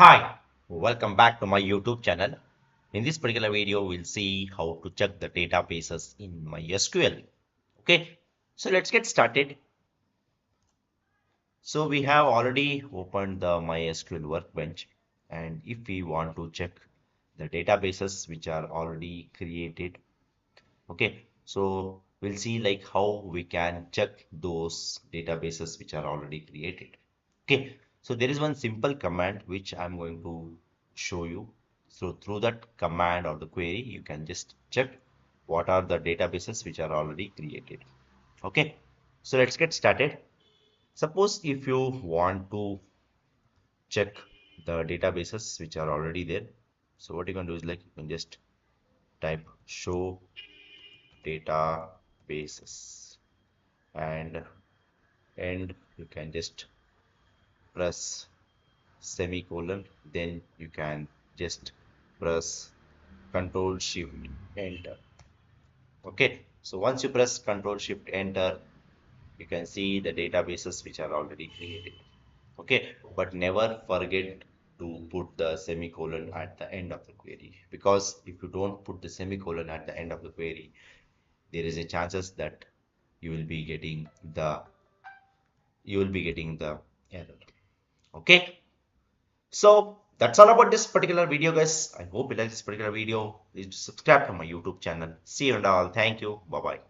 Hi, welcome back to my YouTube channel. In this particular video, we'll see how to check the databases in MySQL. Okay, so let's get started. So we have already opened the MySQL workbench, and if we want to check the databases which are already created, okay, so we'll see like how we can check those databases which are already created. Okay, so there is one simple command which I'm going to show you. So through that command or the query, you can just check what are the databases which are already created. Okay, so let's get started. Suppose if you want to check the databases which are already there. So what you can do is like you can just type show databases and you can just press semicolon, then you can just press Control Shift Enter. Okay, so once you press Control Shift Enter, you can see the databases which are already created. Okay, but never forget to put the semicolon at the end of the query, because if you don't put the semicolon at the end of the query, there is a chances that you will be getting the error. Okay. So that's all about this particular video, guys. I hope you like this particular video. Please subscribe to my YouTube channel. See you and all. Thank you. Bye bye.